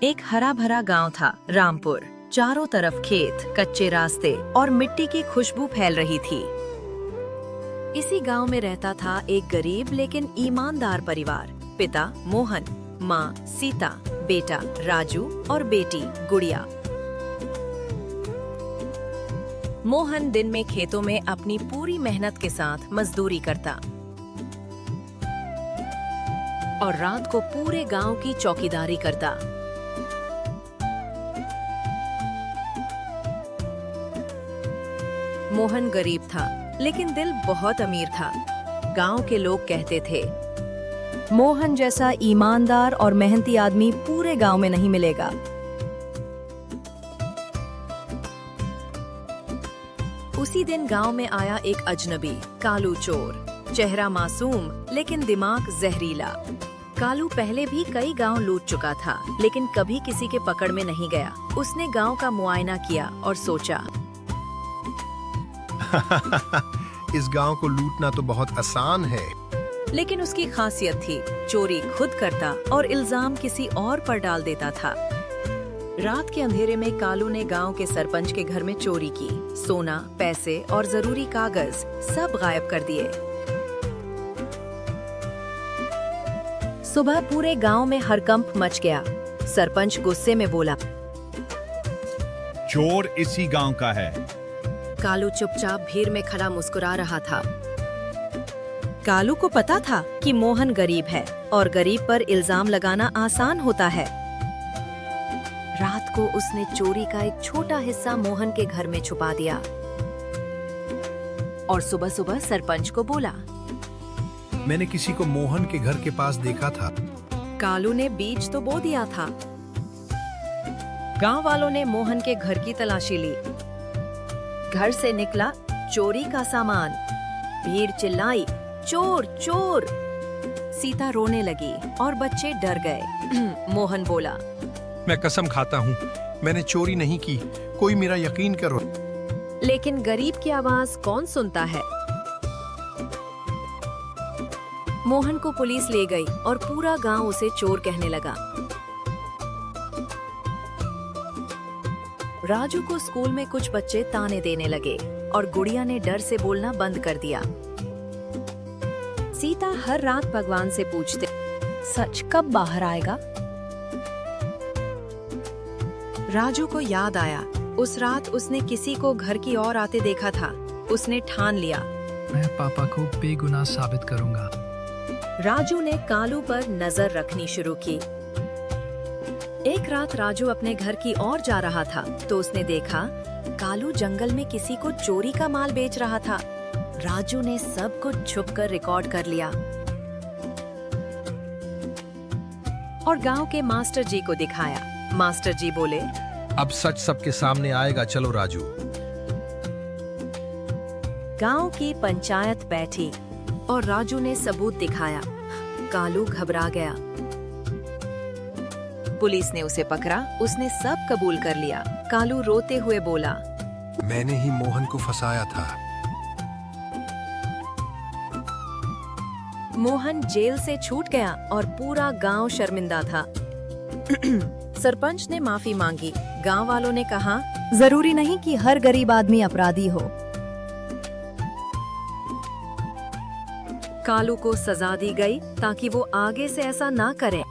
एक हरा भरा गांव था, रामपुर। चारों तरफ खेत, कच्चे रास्ते और मिट्टी की खुशबू फैल रही थी। इसी गांव में रहता था एक गरीब लेकिन ईमानदार परिवार। पिता मोहन, माँ सीता, बेटा राजू और बेटी गुड़िया। मोहन दिन में खेतों में अपनी पूरी मेहनत के साथ मजदूरी करता और रात को पूरे गांव की चौकीदारी करता। मोहन गरीब था, लेकिन दिल बहुत अमीर था। गांव के लोग कहते थे, मोहन जैसा ईमानदार और मेहनती आदमी पूरे गांव में नहीं मिलेगा। उसी दिन गांव में आया एक अजनबी, कालू चोर। चेहरा मासूम लेकिन दिमाग जहरीला। कालू पहले भी कई गांव लूट चुका था, लेकिन कभी किसी के पकड़ में नहीं गया। उसने गांव का मुआयना किया और सोचा, इस गांव को लूटना तो बहुत आसान है। लेकिन उसकी खासियत थी, चोरी खुद करता और इल्जाम किसी और पर डाल देता था। रात के अंधेरे में कालू ने गांव के सरपंच के घर में चोरी की। सोना, पैसे और जरूरी कागज सब गायब कर दिए। सुबह पूरे गांव में हड़कंप मच गया। सरपंच गुस्से में बोला, चोर इसी गांव का है। कालू चुपचाप भीड़ में खड़ा मुस्कुरा रहा था। कालू को पता था कि मोहन गरीब है और गरीब पर इल्जाम लगाना आसान होता है। रात को उसने चोरी का एक छोटा हिस्सा मोहन के घर में छुपा दिया और सुबह सुबह सरपंच को बोला, मैंने किसी को मोहन के घर के पास देखा था। कालू ने बीज तो बो दिया था। गांव वालों ने मोहन के घर की तलाशी ली। घर से निकला चोरी का सामान। भीड़ चिल्लाई, चोर चोर। सीता रोने लगी और बच्चे डर गए। मोहन बोला, मैं कसम खाता हूँ, मैंने चोरी नहीं की, कोई मेरा यकीन करो। लेकिन गरीब की आवाज कौन सुनता है। मोहन को पुलिस ले गई और पूरा गांव उसे चोर कहने लगा। राजू को स्कूल में कुछ बच्चे ताने देने लगे और गुड़िया ने डर से बोलना बंद कर दिया। सीता हर रात भगवान से पूछते, सच कब बाहर आएगा। राजू को याद आया, उस रात उसने किसी को घर की ओर आते देखा था। उसने ठान लिया, मैं पापा को बेगुनाह साबित करूंगा। राजू ने कालू पर नजर रखनी शुरू की। एक रात राजू अपने घर की ओर जा रहा था तो उसने देखा कालू जंगल में किसी को चोरी का माल बेच रहा था। राजू ने सब कुछ छुपकर रिकॉर्ड कर लिया और गांव के मास्टर जी को दिखाया। मास्टर जी बोले, अब सच सबके सामने आएगा, चलो राजू। गांव की पंचायत बैठी और राजू ने सबूत दिखाया। कालू घबरा गया। पुलिस ने उसे पकड़ा। उसने सब कबूल कर लिया। कालू रोते हुए बोला, मैंने ही मोहन को फंसाया था। मोहन जेल से छूट गया और पूरा गांव शर्मिंदा था। सरपंच ने माफी मांगी। गांव वालों ने कहा, जरूरी नहीं कि हर गरीब आदमी अपराधी हो। कालू को सजा दी गई ताकि वो आगे से ऐसा ना करे।